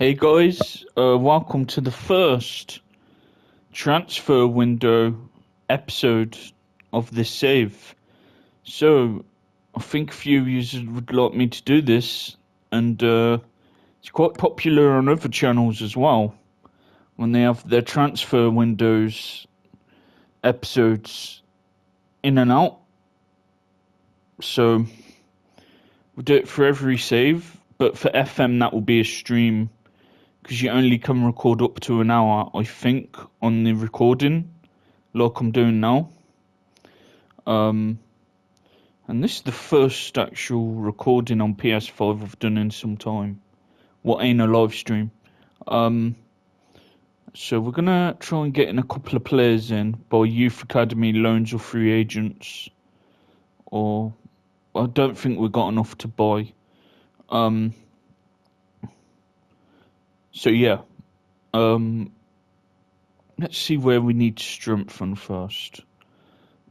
Hey guys, welcome to the first transfer window episode of this save. So, I think a few users would like me to do this, and it's quite popular on other channels as well when they have their transfer windows episodes in and out. So, we'll do it for every save, but for FM, that will be a stream. Because you only can record up to an hour, I think, on the recording, like I'm doing now. And this is the first actual recording on PS5 I've done in some time. What ain't a live stream. So we're gonna try and get in a couple of players in by youth academy loans or free agents, or I don't think we got enough to buy. So yeah. Let's see where we need to strengthen first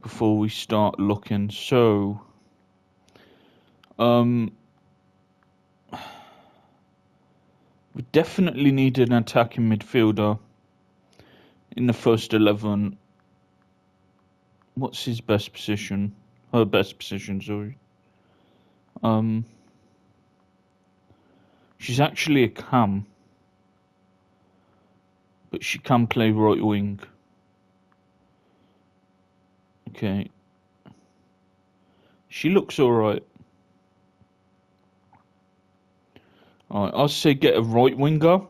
before we start looking. So, we definitely need an attacking midfielder in the first 11. What's his best position? Her best position, sorry. She's actually a cam, but she can play right wing. Okay. She looks alright. Alright, I'll say get a right winger.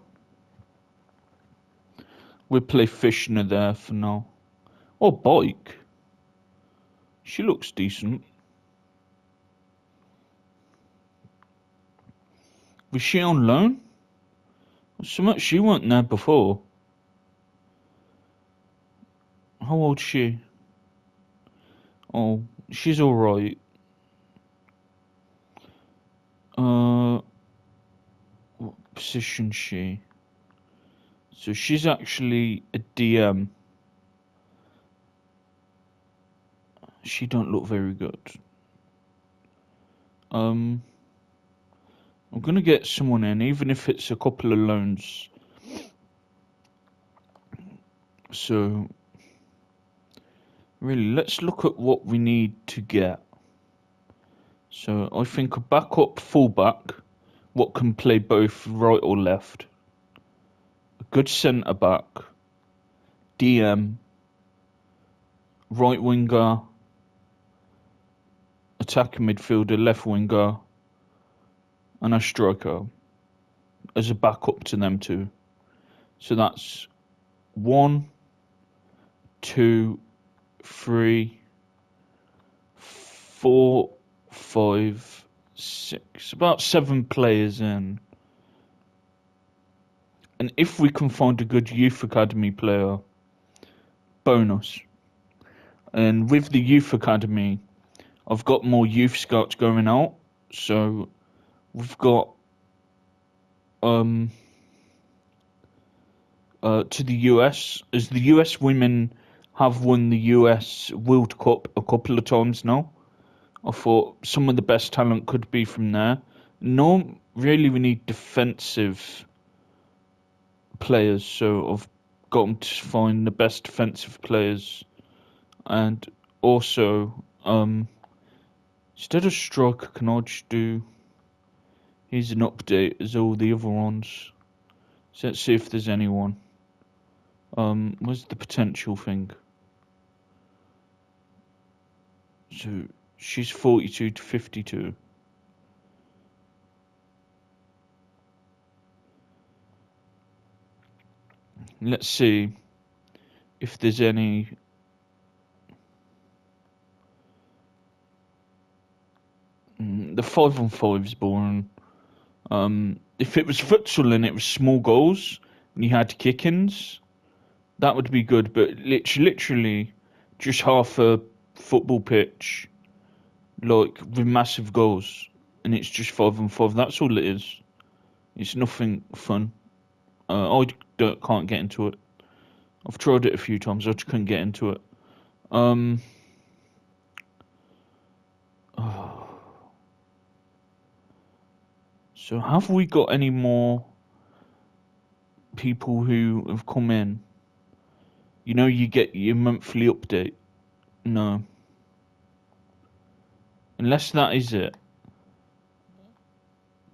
We'll play Fishner there for now. Or Bike. She looks decent. Was she on loan? So much she weren't there before. How old's she? Oh, she's alright. What position she? So she's actually a DM. She don't look very good. I'm gonna get someone in, even if it's a couple of loans. So, really, let's look at what we need to get. So, I think a backup fullback, what can play both right or left. A good centre back, DM, right winger, attacking midfielder, left winger, and a striker as a backup to them two. So that's 1, 2, 3, 4, 5, 6, about 7 players in. And if we can find a good youth academy player, bonus. And with the youth academy, I've got more youth scouts going out. So we've got to the US, as the US women have won the US World Cup a couple of times now. I thought some of the best talent could be from there. No, really, we need defensive players, so I've got to find the best defensive players, and also, instead of striker, can I just do? Here's an update as all the other ones. So let's see if there's anyone. Where's the potential thing? So she's 42 to 52. Let's see if there's any. The 5-on-5 is boring. If it was futsal and it was small goals and you had kick-ins, that would be good. But literally, just half a football pitch, like with massive goals, and it's just 5-on-5. That's all it is. It's nothing fun. Can't get into it. I've tried it a few times. I just couldn't get into it. So have we got any more people who have come in. You know, you get your monthly update. No. Unless that is it.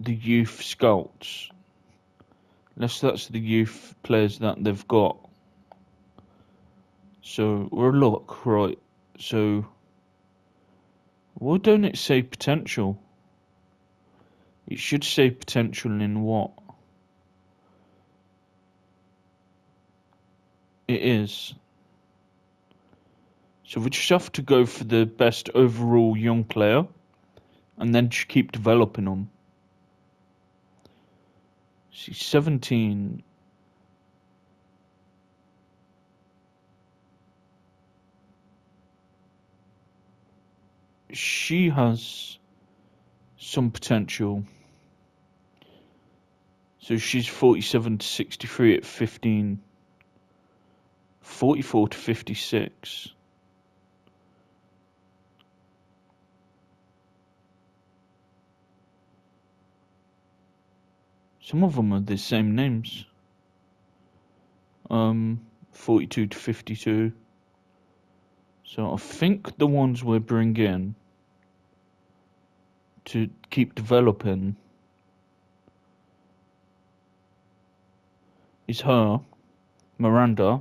The youth scouts. Unless that's the youth players that they've got. So, we're look, right. So, why don't it say potential? It should say potential in what? It is. So we just have to go for the best overall young player, and then just keep developing them. She's 17. She has some potential. So she's 47 to 63 at 15. 44 to 56. Some of them are the same names. 42 to 52. So I think the ones we're bringing to keep developing is her, Miranda,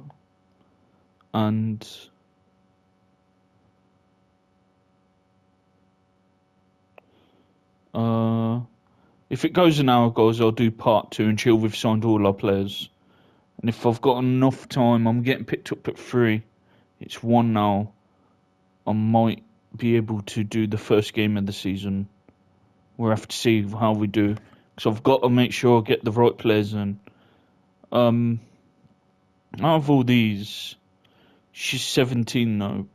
and if it goes an hour, guys, I'll do part 2 until we've signed all our players. And if I've got enough time, I'm getting picked up at 3. It's 1 now. I might be able to do the first game of the season. We'll have to see how we do. Because I've got to make sure I get the right players in. Out of all these, she's 17 now.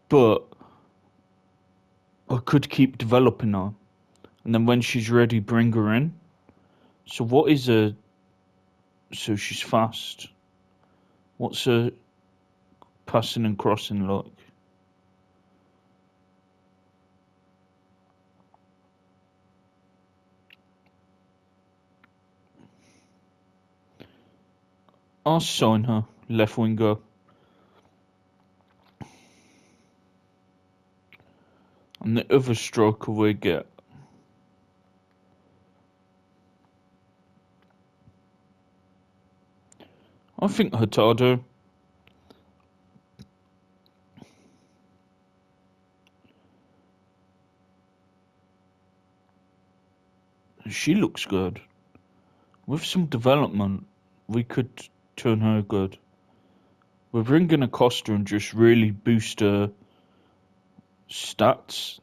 But I could keep developing her. And then when she's ready, bring her in. So what is a... So she's fast. What's her passing and crossing like? I'll sign her, left winger. And the other striker we get. I think Hurtado. She looks good. With some development, we could turn her good. We're bringing Acosta and just really boost her stats.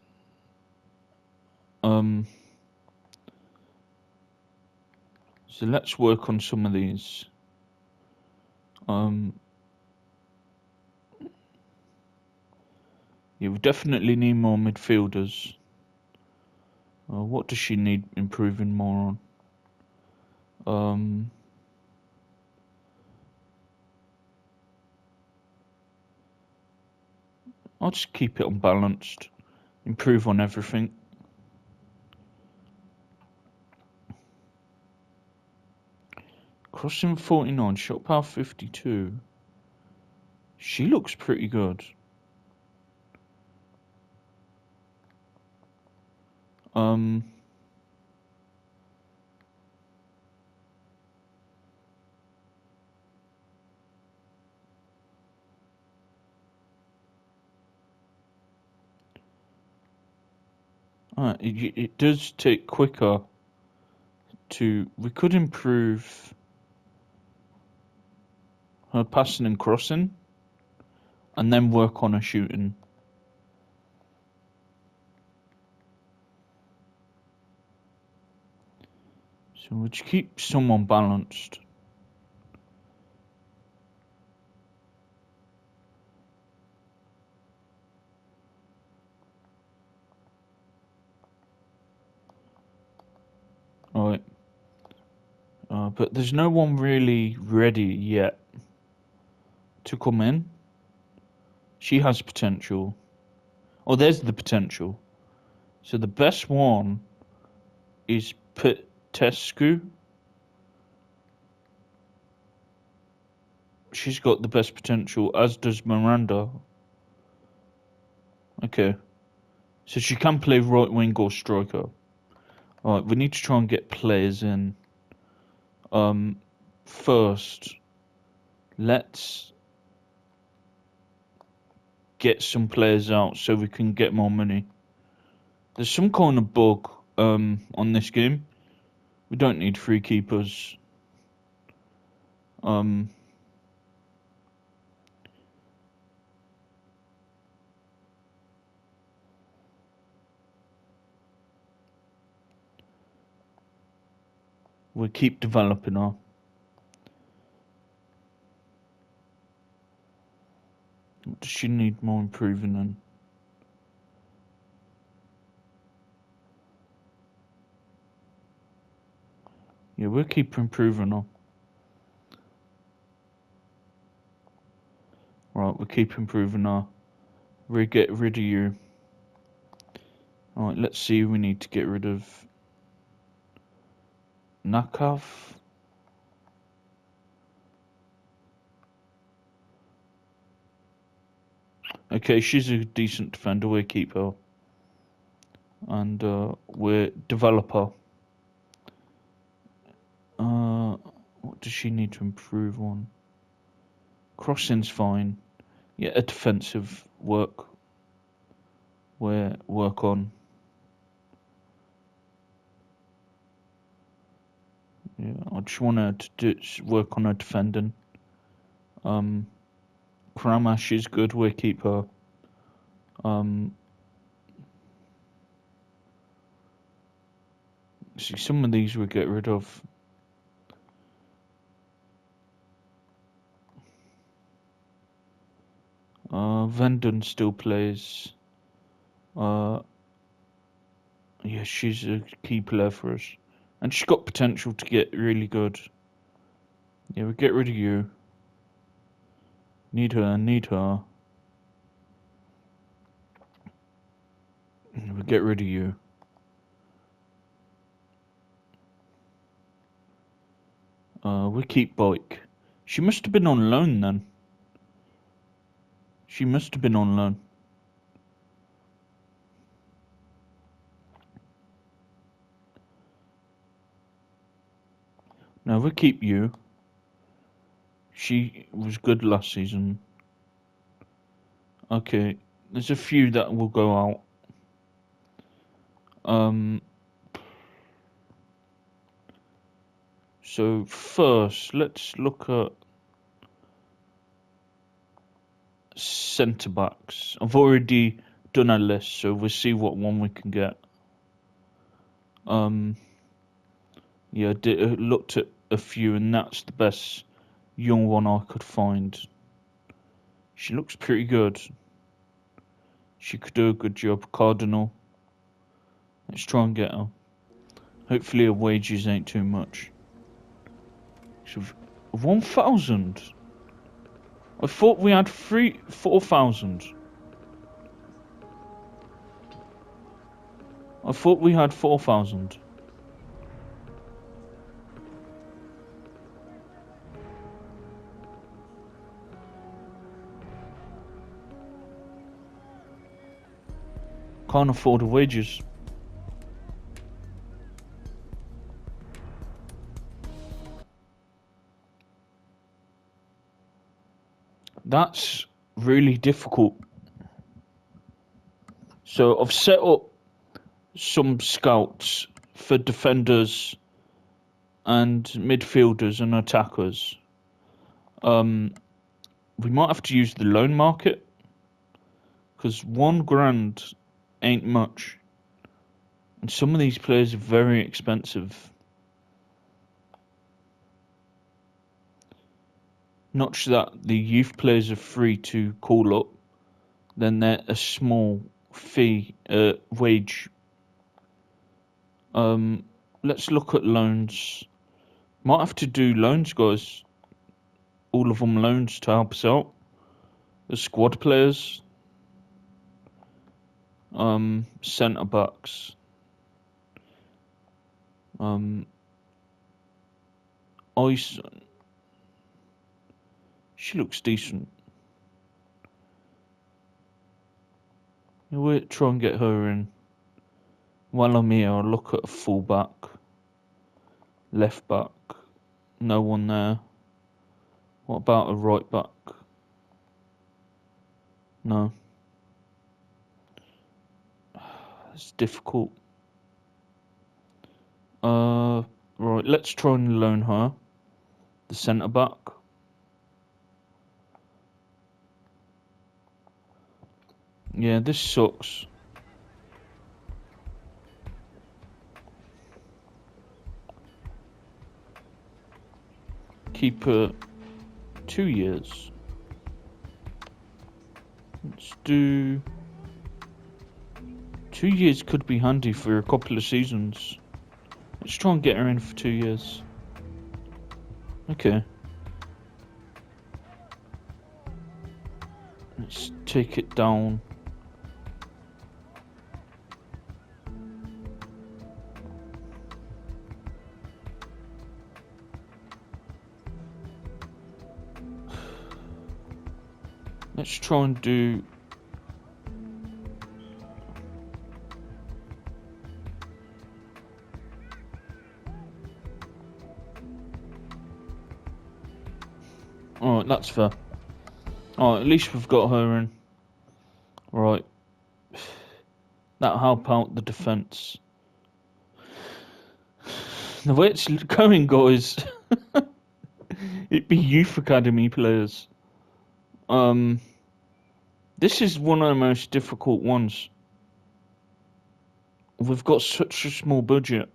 So let's work on some of these. Yeah, we definitely need more midfielders. What does she need improving more on? I'll just keep it unbalanced. Improve on everything. Crossing 49, shot power 52. She looks pretty good. It does take quicker to... We could improve her passing and crossing, and then work on her shooting. So we'll just keep someone balanced. Alright. But there's no one really ready yet to come in. She has potential. There's the potential. So the best one is Tescu. She's got the best potential, as does Miranda. Okay. So she can play right wing or striker. Alright, we need to try and get players in. First, let's get some players out so we can get more money. There's some kind of bug on this game. We don't need free keepers. We'll keep developing her. What does she need more improving in? Yeah, we'll keep improving her. Right, we'll keep improving her. We'll get rid of you. Alright, let's see who we need to get rid of. Nakov. Okay, she's a decent defender. We'll keep her. And we'll develop her. What does she need to improve on? Crossing's fine. Yeah, a defensive work. We'll work on. Yeah, I just want her to work on her defending. Kramash is good. We'll keep her. See, some of these we'll get rid of. Vendon still plays. Yeah, she's a key player for us. And she's got potential to get really good. Yeah, we'll get rid of you. Need her. We'll get rid of you. We'll keep Bike. She must have been on loan then. She must have been on loan. No, we'll keep you. She was good last season. Okay, there's a few that will go out. So first, let's look at centre backs. I've already done a list, so we'll see what one we can get. Yeah, looked at a few, and that's the best young one I could find. She looks pretty good. She could do a good job. Cardinal. Let's try and get her. Hopefully her wages ain't too much. So 1,000. I thought we had 4,000. I thought we had 4,000. Can't afford the wages. That's really difficult. So I've set up some scouts for defenders and midfielders and attackers. We might have to use the loan market because £1,000 ain't much, and some of these players are very expensive. Not just that the youth players are free to call up, then they're a small fee wage. Let's look at loans. Might have to do loans, guys. All of them loans to help us out. The squad players. Centre backs. Ison. She looks decent. We'll try and get her in. While I'm here, I'll look at a fullback, left back. No one there. What about a right back? No. It's difficult. Right, let's try and loan her. The centre back. Yeah, this sucks. Keep her 2 years. Let's do 2 years could be handy for a couple of seasons. Let's try and get her in for 2 years. Okay. Let's take it down. Let's try and do... Alright, that's fair. Alright, at least we've got her in. Right. That'll help out the defence. The way it's going, guys, it'd be youth academy players. This is one of the most difficult ones. We've got such a small budget.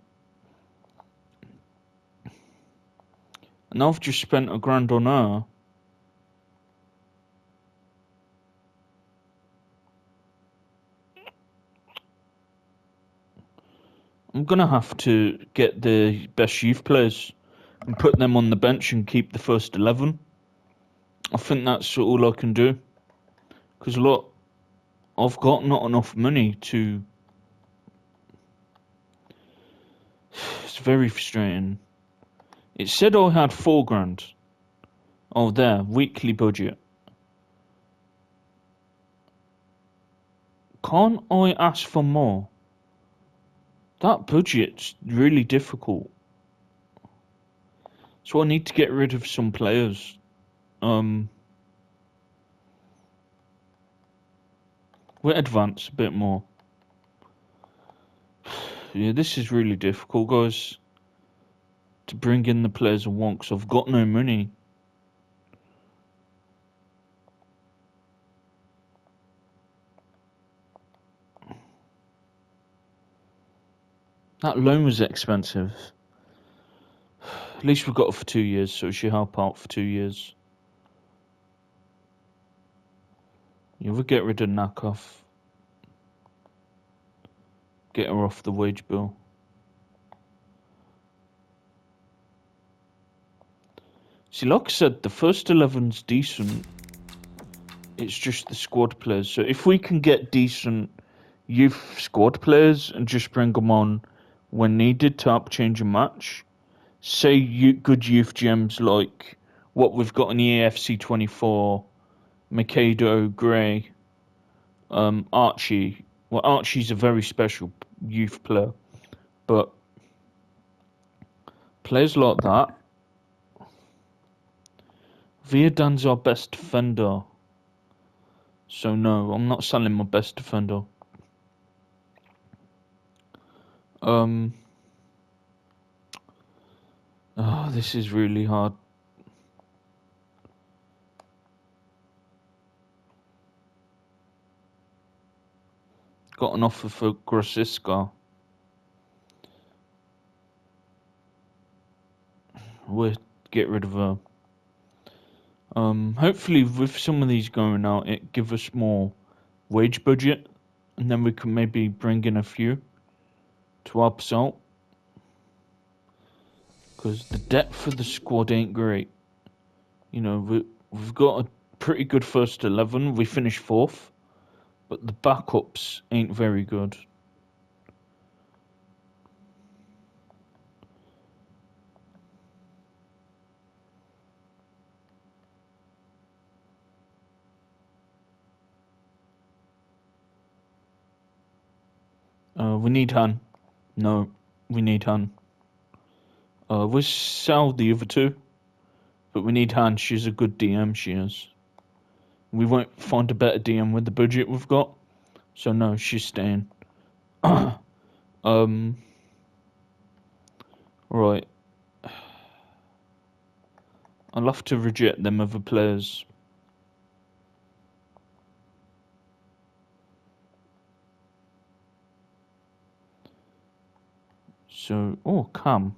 And I've just spent £1,000 on her. I'm gonna have to get the best youth players and put them on the bench and keep the first 11. I think that's all I can do. Because look, I've got not enough money to... It's very frustrating. It said I had £4,000. Oh, there, weekly budget. Can't I ask for more? That budget's really difficult. So I need to get rid of some players. We'll advance a bit more. Yeah, this is really difficult, guys. To bring in the players I want, because I've got no money. That loan was expensive. At least we've got it for 2 years, so it should help out for 2 years. Yeah, we'll get rid of Knackoff. Get her off the wage bill. See, like I said, the first 11's decent. It's just the squad players. So if we can get decent youth squad players and just bring them on when needed to help change a match, say good youth gems like what we've got in the AFC 24, Mikado, Gray, Archie. Well, Archie's a very special youth player, but players like that. Viadan's our best defender. So no, I'm not selling my best defender. Oh, this is really hard. Got an offer for Grosiska. We'll get rid of her. Hopefully with some of these going out, it give us more wage budget, and then we can maybe bring in a few to help us out. Because the depth of the squad ain't great. You know, we've got a pretty good first 11. We finished 4th, but the backups ain't very good. We need Han. No, we need Han. We'll sell the other two, but we need Han. She's a good DM, she is. We won't find a better DM with the budget we've got. So no, she's staying. Right. I'll have to reject them other players. So, Cam.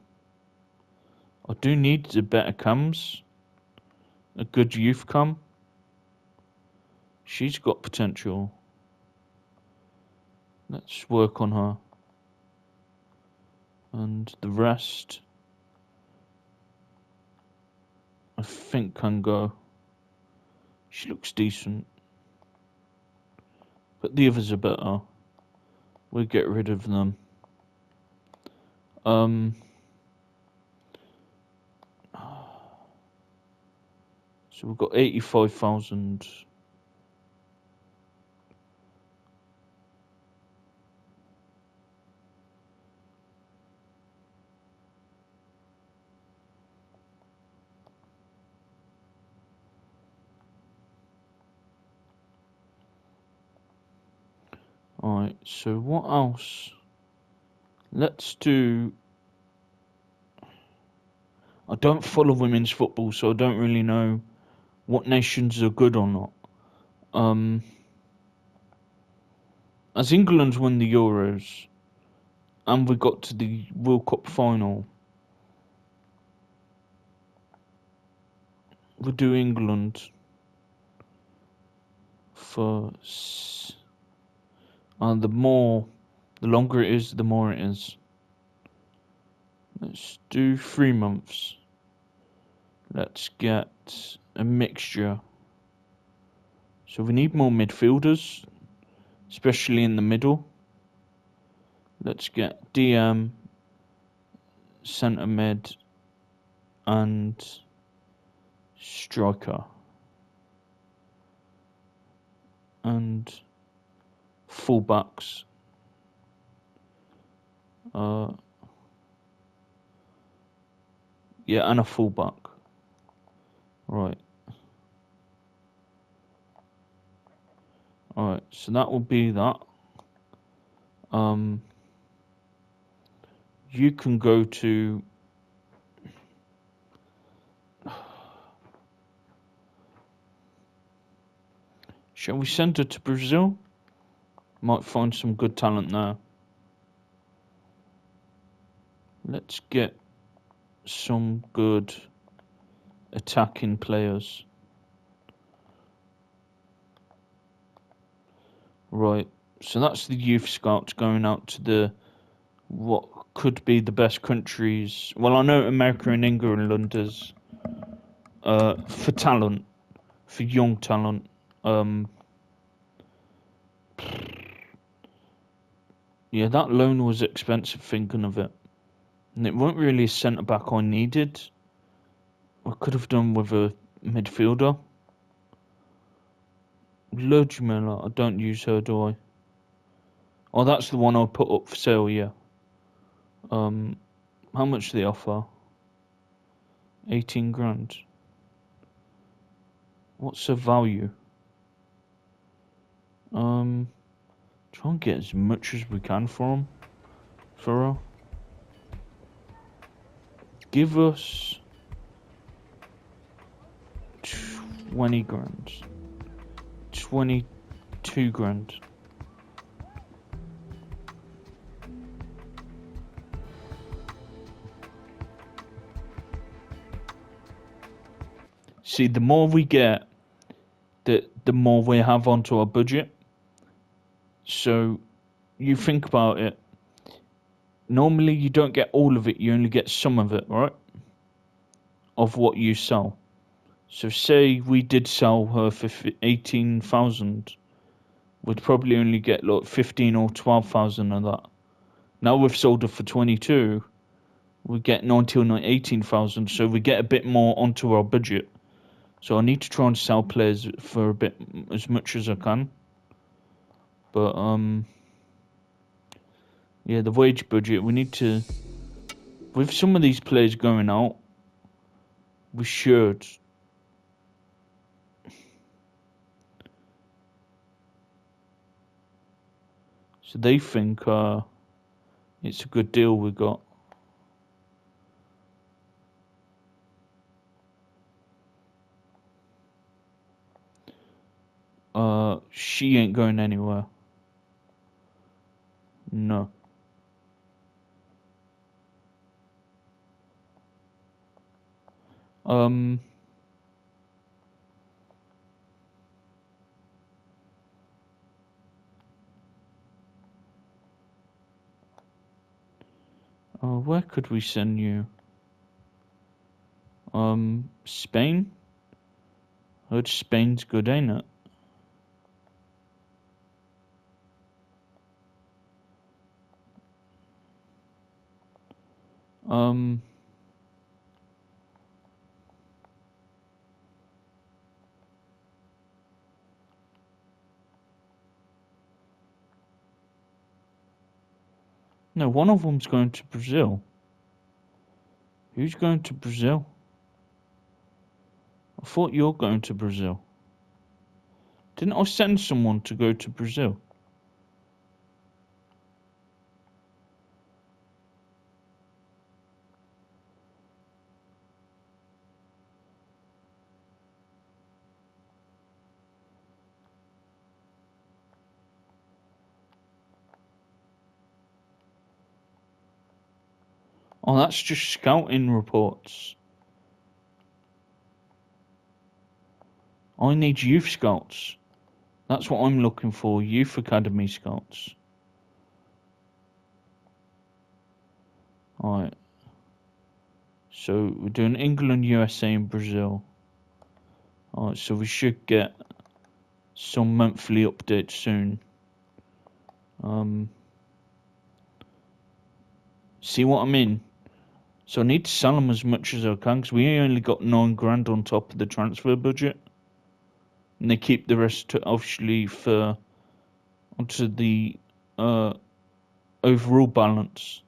I do need the better cams. A good youth cam. She's got potential. Let's work on her. And the rest, I think can go. She looks decent. But the others are better. We'll get rid of them. So we've got 85,000. Alright, so what else? Let's do... I don't follow women's football, so I don't really know what nations are good or not. As England won the Euros, and we got to the World Cup final, we'll do England first. And the longer it is, the more it is. Let's do 3 months. Let's get a mixture. So we need more midfielders, especially in the middle. Let's get DM, centre mid, and striker. And fullbacks. Yeah, and a fullback. Right. Alright, so that will be that. You can go to... Shall we send her to Brazil? Might find some good talent there. Let's get some good attacking players. Right, so that's the youth scouts going out to what could be the best countries. Well, I know America and England is for talent, for young talent. Yeah, that loan was expensive thinking of it. And it weren't really a centre back I needed. I could have done with a midfielder. Ludmilla, I don't use her, do I? Oh, that's the one I put up for sale, yeah. How much do they offer? 18 grand. What's the value? Try and get as much as we can for her. Give us 20 grand. 22 grand. See, the more we get, the more we have onto our budget. So, you think about it. Normally, you don't get all of it. You only get some of it, right? Of what you sell. So, say we did sell her for 18,000, we'd probably only get like 15 or 12,000 of that. Now we've sold her for 22, we get 19 or 18,000. So we get a bit more onto our budget. So I need to try and sell players for a bit, as much as I can. But Yeah, the wage budget. We need to, with some of these players going out, we should. So they think it's a good deal we got. She ain't going anywhere. No. Um. Where could we send you? Spain. I heard Spain's good, ain't it? Um. No, one of them's going to Brazil. Who's going to Brazil? I thought you're going to Brazil. Didn't I send someone to go to Brazil? Oh, that's just scouting reports. I need youth scouts. That's what I'm looking for, youth academy scouts. Alright. So we're doing England, USA, and Brazil. Alright, so we should get some monthly updates soon. See what I mean? So I need to sell them as much as I can, because we only got £9 on top of the transfer budget. And they keep the rest to obviously for onto the overall balance.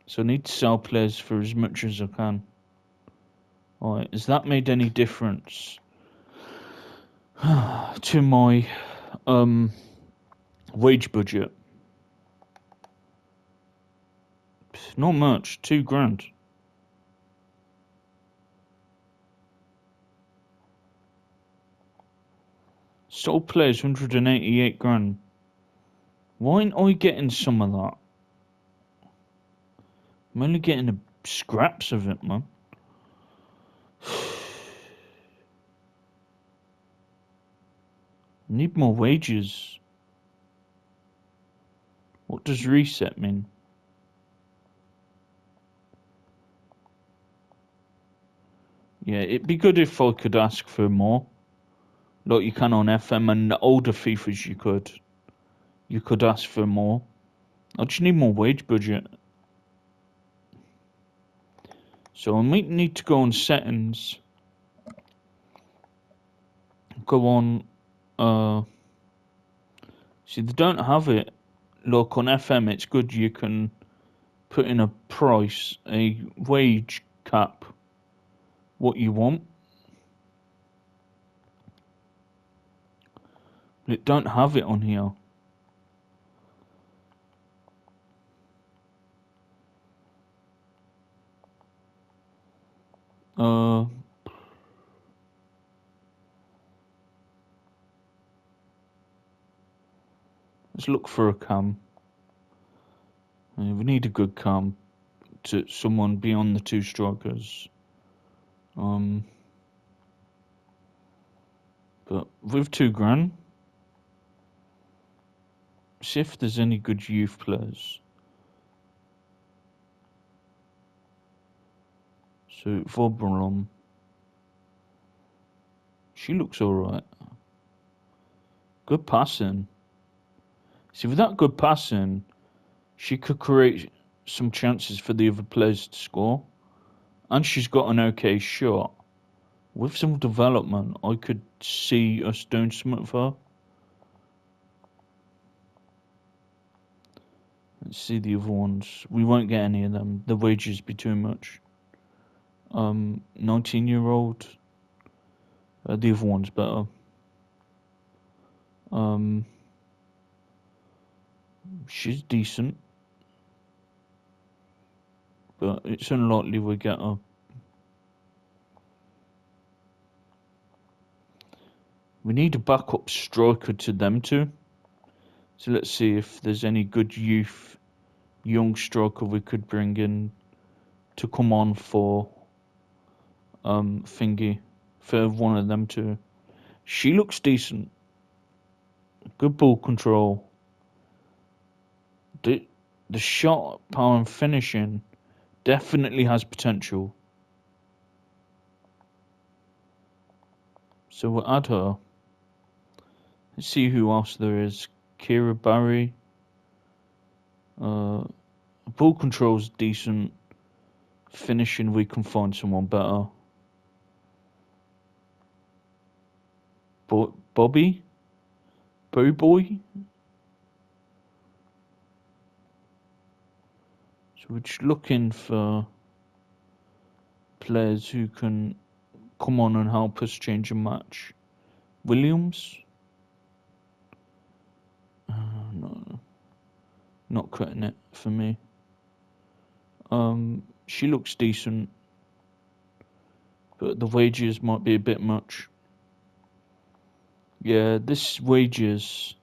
So I need to sell players for as much as I can. Alright, has that made any difference to my wage budget? Not much, £2. Sold players £188. Why ain't I getting some of that? I'm only getting the scraps of it, man. I need more wages. What does reset mean? Yeah, it'd be good if I could ask for more. Like you can on FM and the older FIFAs you could. You could ask for more. I just need more wage budget. So I might need to go on settings. Go on see they don't have it. Look on FM it's good you can put in a price, a wage cap, what you want. But it don't have it on here. Let's look for a cam. We need a good cam to someone beyond the two strikers. But with £2, see if there's any good youth players. So Vobron, she looks alright. Good passing. See, with that good passing, she could create some chances for the other players to score. And she's got an okay shot. With some development, I could see us doing something for her. Let's see the other ones. We won't get any of them. The wages be too much. 19-year-old. The other one's better. She's decent, but it's unlikely we get her. We need a backup striker to them two. So let's see if there's any good young striker we could bring in to come on for thingy for one of them two. She looks decent. Good ball control. The shot power and finishing definitely has potential. So we'll add her. Let's see who else there is. Kira Barry. Ball control's decent. Finishing, we can find someone better. Bobby? Boy? So we're just looking for players who can come on and help us change a match. Williams? No. Not cutting it for me. She looks decent, but the wages might be a bit much. Yeah, this wages,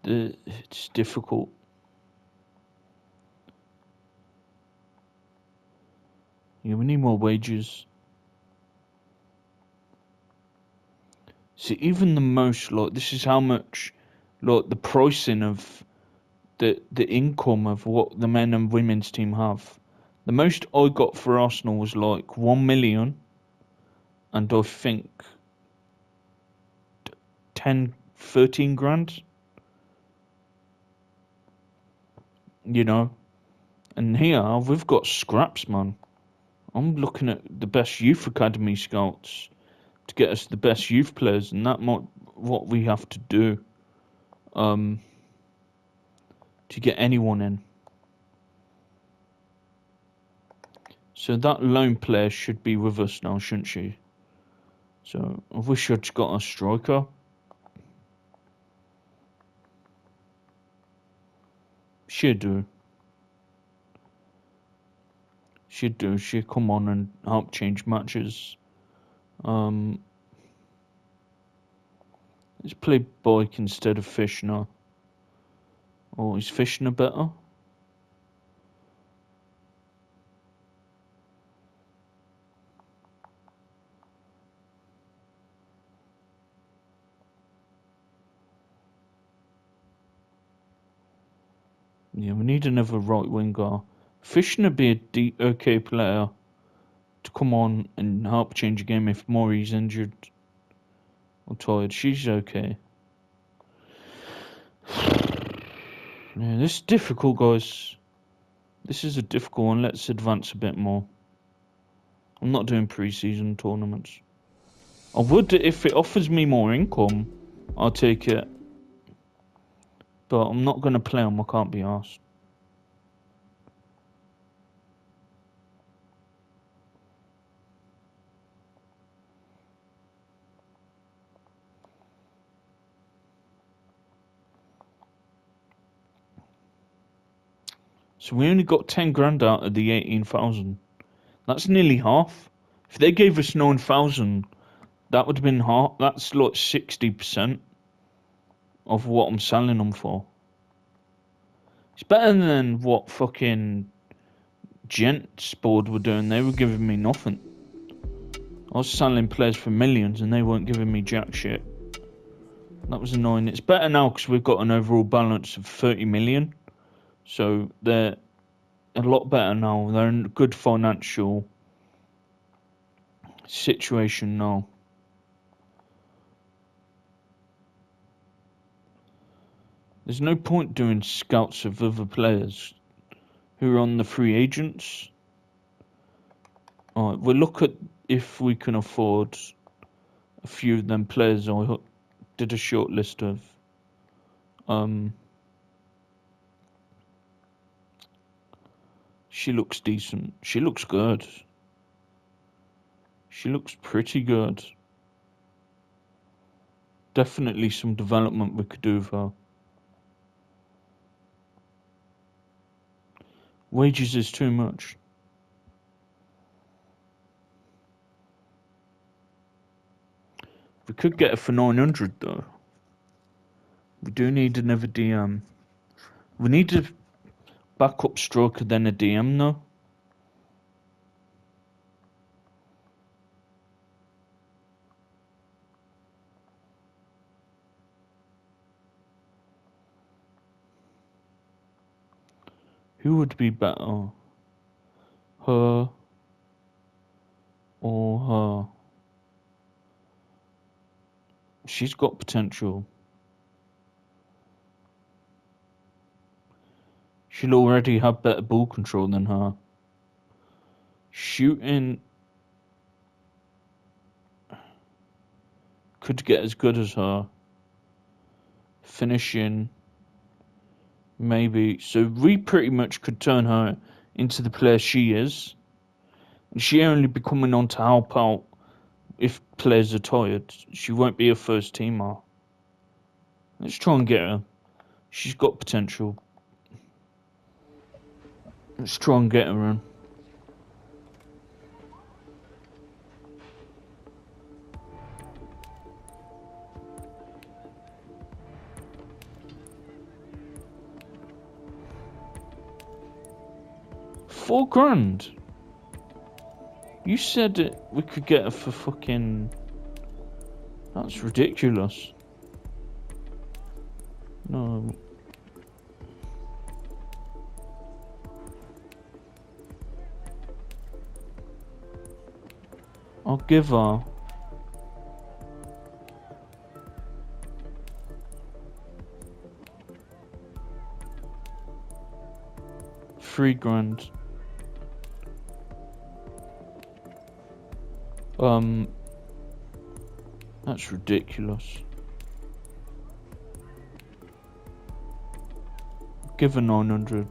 it's difficult. Yeah, we need more wages. See, even the most, like, this is how much, like, the pricing of the income of what the men and women's team have. The most I got for Arsenal was like 1 million, and I think 10, 13 grand. You know, and here we've got scraps, man. I'm looking at the best youth academy scouts to get us the best youth players, and that might what we have to do. To get anyone in. So that lone player should be with us now, shouldn't she? So I wish I'd got a striker. She'd do. She'd come on and help change matches. Let's play Boyk instead of Fishner. Oh, is Fishner better? Yeah, we need another right winger. Fishner be a okay player to come on and help change a game if Maury's injured or tired. She's okay. Yeah, this is difficult, guys. This is a difficult one. Let's advance a bit more. I'm not doing pre-season tournaments. I would if it offers me more income. I'll take it. But I'm not going to play them. I can't be asked. So we only got 10 grand out of the 18,000. That's nearly half. If they gave us 9,000, that would have been half. That's like 60% of what I'm selling them for. It's better than what fucking Gents board were doing. They were giving me nothing. I was selling players for millions and they weren't giving me jack shit. That was annoying. It's better now because we've got an overall balance of 30 million. So they're a lot better now. They're in a good financial situation now. There's no point doing scouts of other players who are on the free agents. Alright, we'll look at if we can afford a few of them players I did a short list of. She looks decent. She looks good. She looks pretty good. Definitely some development we could do with her. Wages is too much. We could get her for 900 though. We do need another DM. We need a backup striker then a DM though. Who would be better? Her or her? She's got potential. She'll already have better ball control than her. Shooting could get as good as her. Finishing, maybe. So we pretty much could turn her into the player she is. And she only be coming on to help out if players are tired. She won't be a first teamer. Let's try and get her. She's got potential. Let's try and get her in. £4,000. You said that we could get her for fucking. That's ridiculous. No. I'll give her. £3,000. That's ridiculous. Give her 900.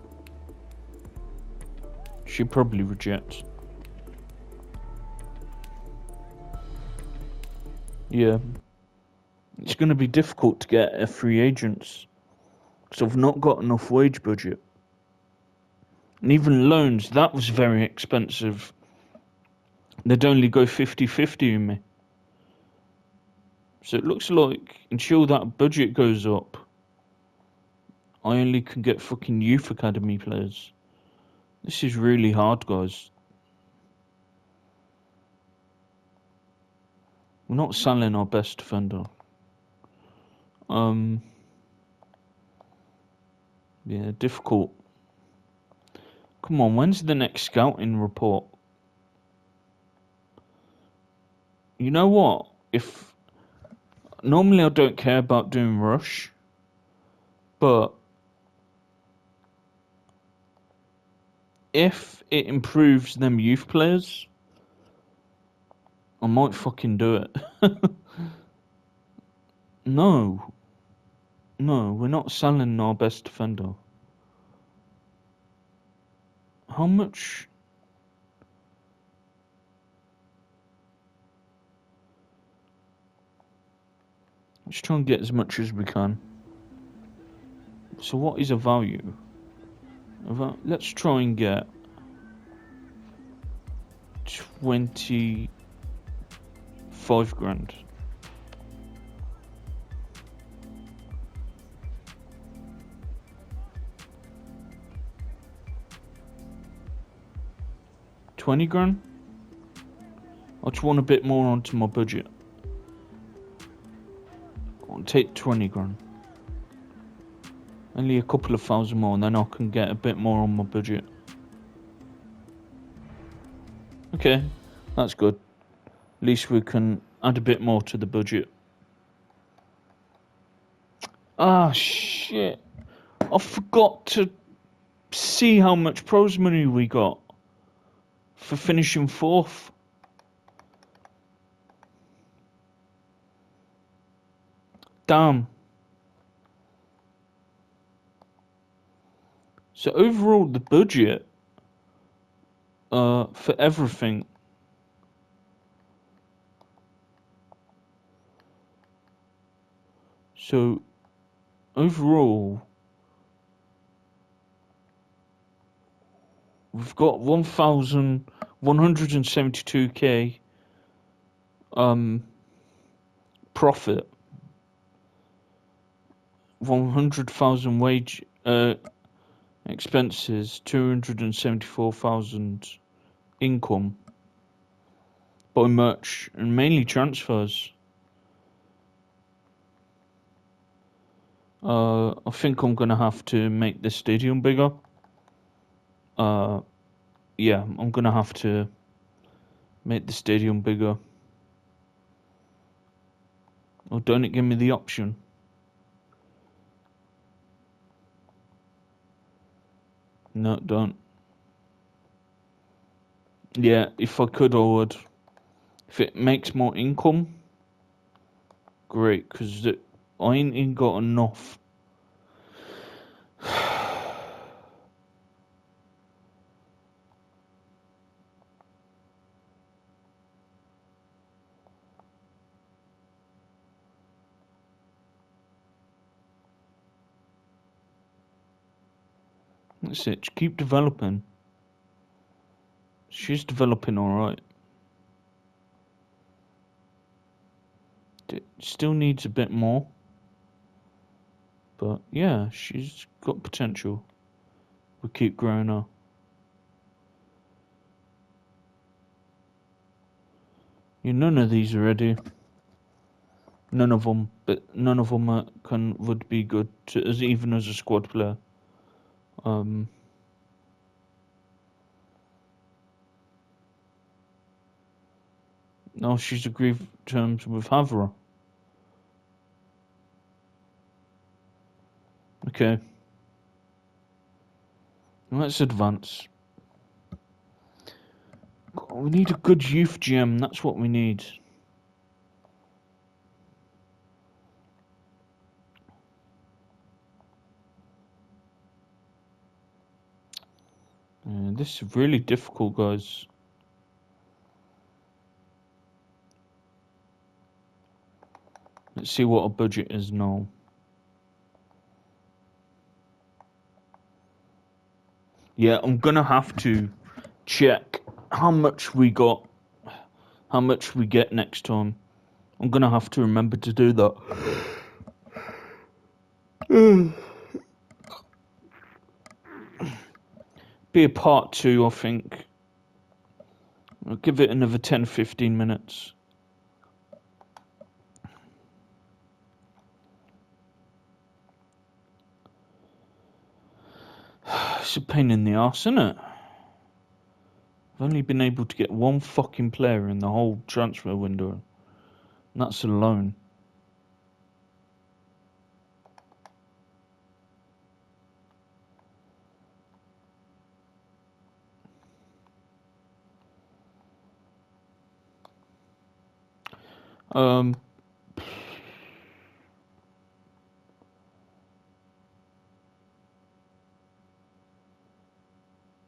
She probably rejects. Yeah. It's going to be difficult to get a free agents. Because I've not got enough wage budget. And even loans, that was very expensive. They'd only go 50-50 in me. So it looks like until that budget goes up, I only can get fucking youth academy players. This is really hard, guys. We're not selling our best defender. Yeah, difficult. Come on, when's the next scouting report? You know what? Normally I don't care about doing rush, but if it improves them youth players, I might fucking do it. No, we're not selling our best defender. How much? Let's try and get as much as we can. So what is a value? Let's try and get 25,000. £20,000? I just want a bit more onto my budget. I'll take 20,000. Only a couple of thousand more, and then I can get a bit more on my budget. Okay, that's good. At least we can add a bit more to the budget. Ah, shit. I forgot to see how much prize money we got for finishing 4th. Damn. So overall, the budget for everything. So overall, we've got 1,172k profit, 100,000 wage expenses, 274,000 income by merch and mainly transfers. I think I'm gonna have to make the stadium bigger. Yeah, I'm gonna have to make the stadium bigger. Or don't it give me the option? No, don't. Yeah, if I could, I would. If it makes more income, great, because I ain't got enough. That's it. Just keep developing. She's developing alright. Still needs a bit more. But yeah, she's got potential. We keep growing her. Yeah, none of these are ready. None of them, but none of them would be good to, even as a squad player. No, she's agreed terms with Havre. Okay. Let's advance. We need a good youth gym. That's what we need. This is really difficult, guys. Let's see what our budget is now. Yeah, I'm gonna have to check how much we got, how much we get next time. I'm gonna have to remember to do that. Be a part 2, I think. I'll give it another 10-15 minutes. It's a pain in the arse, isn't it? I've only been able to get one fucking player in the whole transfer window. And that's alone.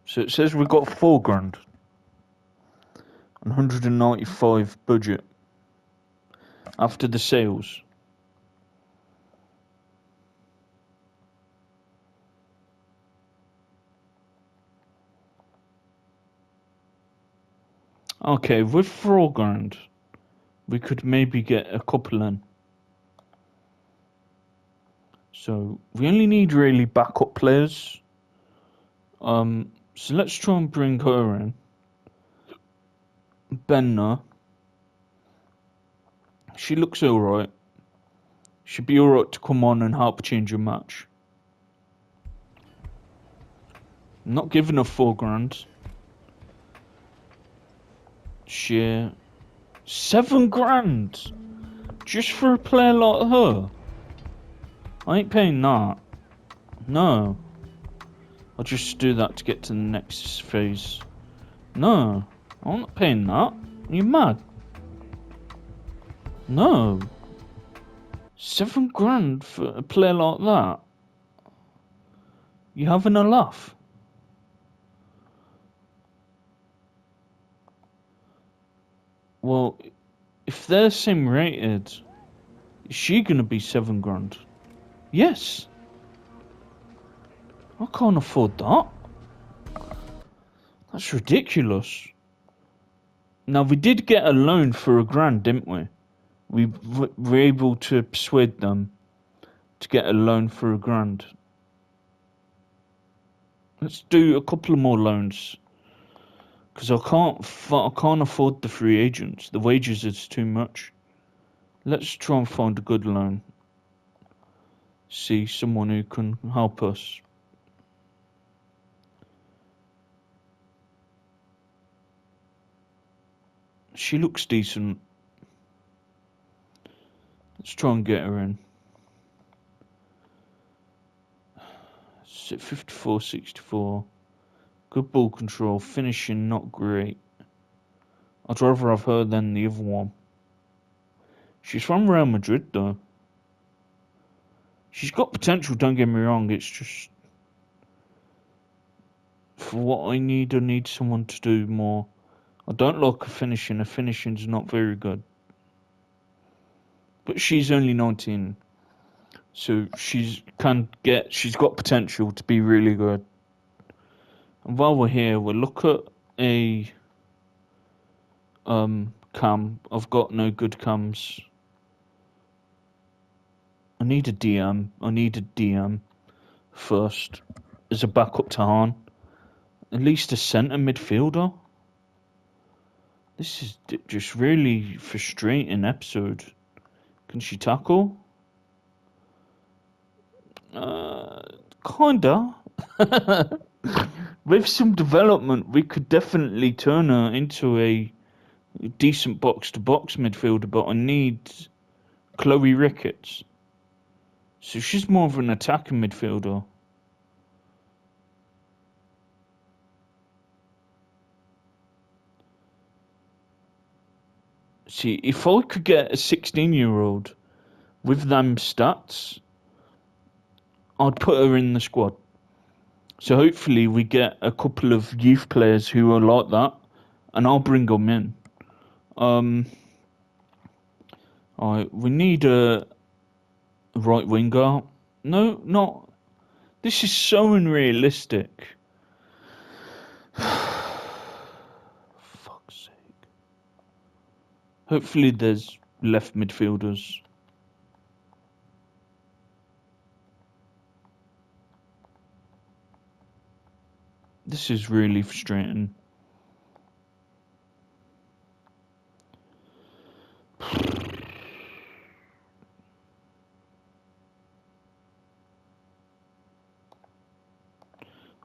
So it says we got 4 grand. 195 budget. After the sales. Okay, with 4 grand, we could maybe get a couple in. So we only need really backup players. So let's try and bring her in. Benna. She looks alright. She'd be alright to come on and help change a match. I'm not giving her 4 grand. Share 7 grand just for a player like her. I ain't paying that. No. I'll just do that to get to the next phase. No, I'm not paying that. Are you mad? No. 7 grand for a player like that? You having a laugh? Well, if they're same rated, is she gonna be £7 grand? Yes. I can't afford that. That's ridiculous. Now, we did get a loan for £1,000, didn't we? We were able to persuade them to get a loan for £1,000. Let's do a couple of more loans. Because I can't afford the free agents. The wages is too much. Let's try and find a good loan. See someone who can help us. She looks decent. Let's try and get her in. 54-64. Good ball control. Finishing not great. I'd rather have her than the other one. She's from Real Madrid though. She's got potential, don't get me wrong. It's just... For what I need someone to do more. I don't like her finishing. Her finishing's not very good. But she's only 19. So she's got potential to be really good. And while we're here, we'll look at a cam. I've got no good cams. I need a DM first as a backup to Han. At least a centre midfielder. This is just really frustrating episode. Can she tackle? Kinda. With some development, we could definitely turn her into a decent box-to-box midfielder, but I need Chloe Ricketts. So she's more of an attacking midfielder. See, if I could get a 16-year-old with them stats, I'd put her in the squad. So hopefully we get a couple of youth players who are like that, and I'll bring them in. Alright, we need a right winger. No, not. This is so unrealistic. Fuck's sake. Hopefully there's left midfielders. This is really frustrating.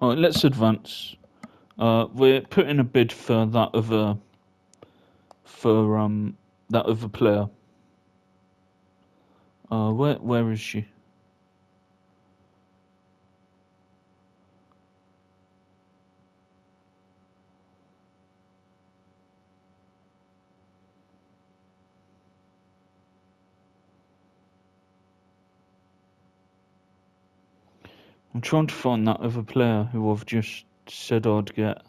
Alright, let's advance. We're putting a bid for that other player. Where is she? I'm trying to find that other player who I've just said I'd get.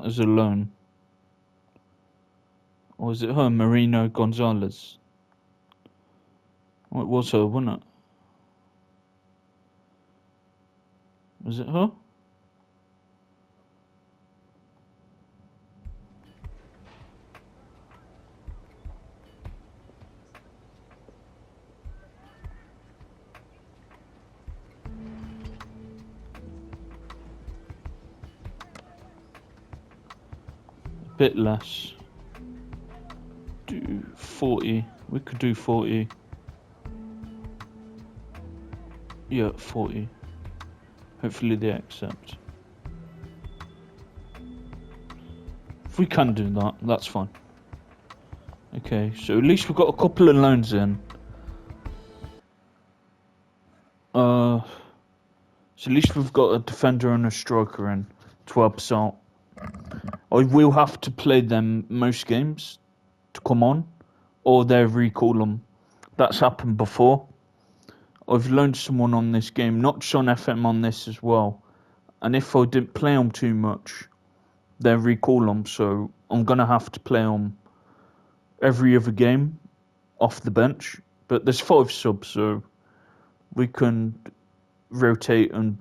As a loan. Or is it her, Marino Gonzalez? Oh, it was her, wasn't it? Was it her? Bit less. Do 40. We could do 40. Yeah, 40. Hopefully they accept. If we can do that, that's fine. Okay, so at least we've got a couple of loans in. So at least we've got a defender and a striker in. 12%. I will have to play them most games to come on, or they'll recall them. That's happened before. I've loaned someone on this game, not just on FM, on this as well. And if I didn't play them too much, they'll recall them. So I'm gonna have to play them every other game off the bench. But there's 5 subs, so we can rotate and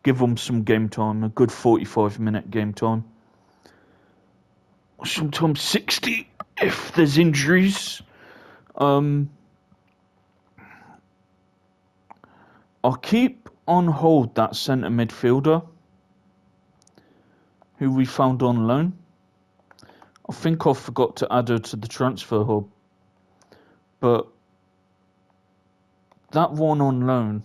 give them some game time, a good 45-minute game time. Sometimes 60 if there's injuries. I'll keep on hold that centre midfielder who we found on loan. I think I forgot to add her to the transfer hub. But that one on loan,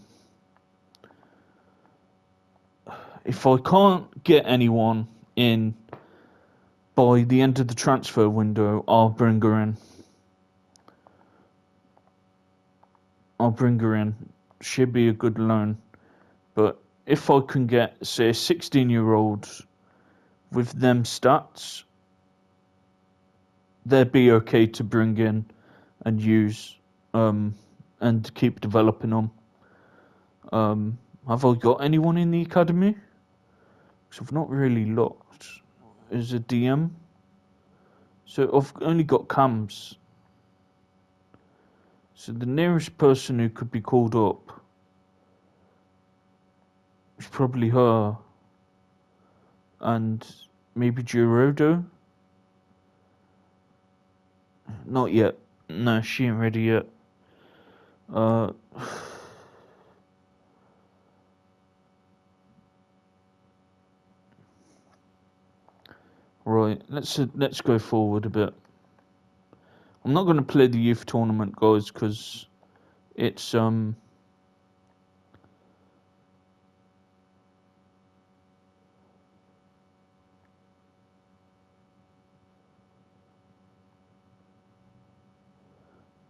if I can't get anyone in by the end of the transfer window, I'll bring her in. She'd be a good loan. But if I can get, say, a 16-year-old with them stats, they'd be okay to bring in and use and keep developing them. Have I got anyone in the academy? Because I've not really looked. Is a DM? So I've only got cams. So the nearest person who could be called up is probably her. And maybe Girodo? Not yet. No, she ain't ready yet. Right, let's go forward a bit. I'm not going to play the youth tournament, guys, because it's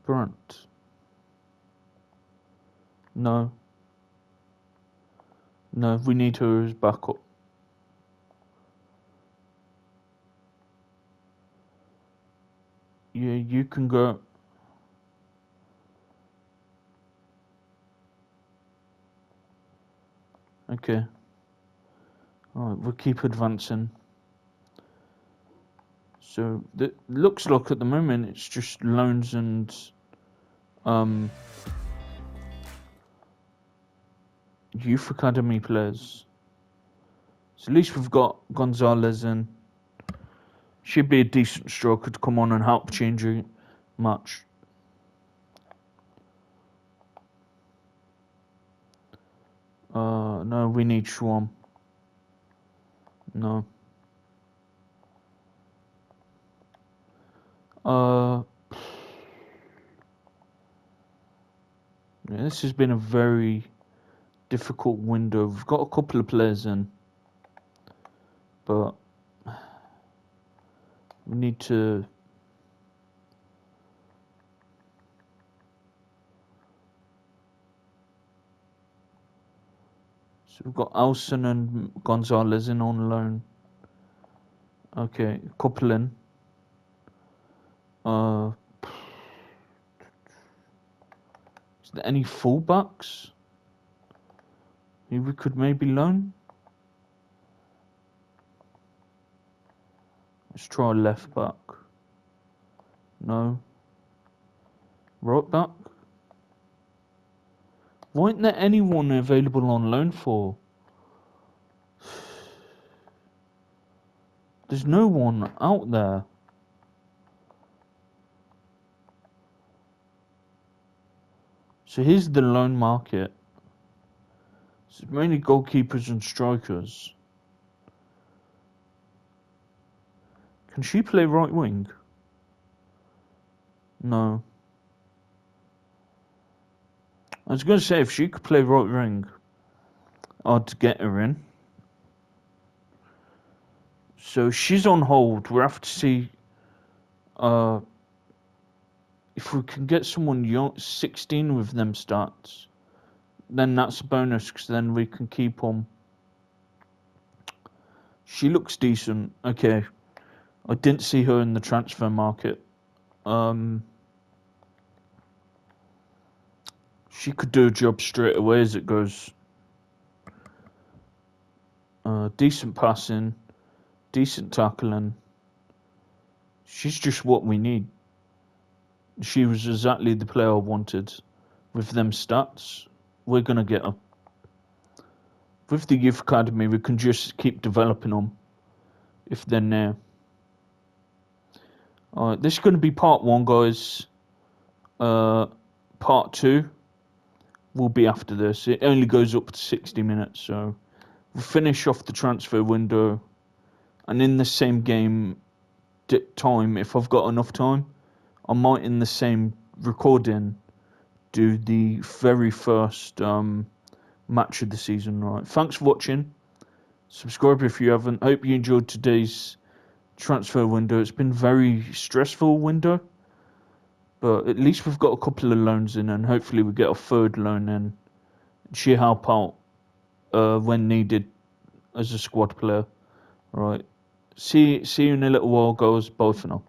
Brunt. No, we need her as backup. Yeah, you can go. Okay. Alright, we'll keep advancing. So, it looks like at the moment it's just loans and youth academy players. So at least we've got Gonzalez in. Should be a decent striker to come on and help change a match. No, we need Schwam. No. Yeah, this has been a very difficult window. We've got a couple of players in, but we need to. So we've got Alson and Gonzalez in on loan. Okay, a couple in. Is there any fullbacks who we could maybe loan? Let's try left back. No. Right back? Why isn't there anyone available on loan for? There's no one out there. So here's the loan market. It's mainly goalkeepers and strikers. Can she play right wing? No. I was going to say, if she could play right wing, I'd get her in. So she's on hold. We'll have to see if we can get someone young, 16 with them stats. Then that's a bonus, because then we can keep them. She looks decent. Okay. I didn't see her in the transfer market. She could do a job straight away as it goes. Decent passing, decent tackling. She's just what we need. She was exactly the player I wanted. With them stats, we're going to get her. With the youth academy, we can just keep developing them if they're there. Alright, this is going to be part 1, guys. Part 2 will be after this. It only goes up to 60 minutes, so we'll finish off the transfer window. And in the same game time, if I've got enough time, I might in the same recording do the very first match of the season. Right. Thanks for watching. Subscribe if you haven't. Hope you enjoyed today's transfer window. It's been a very stressful window, but at least we've got a couple of loans in, and hopefully we get a third loan in. She help out when needed as a squad player. Right. See you in a little while, guys. Bye for now.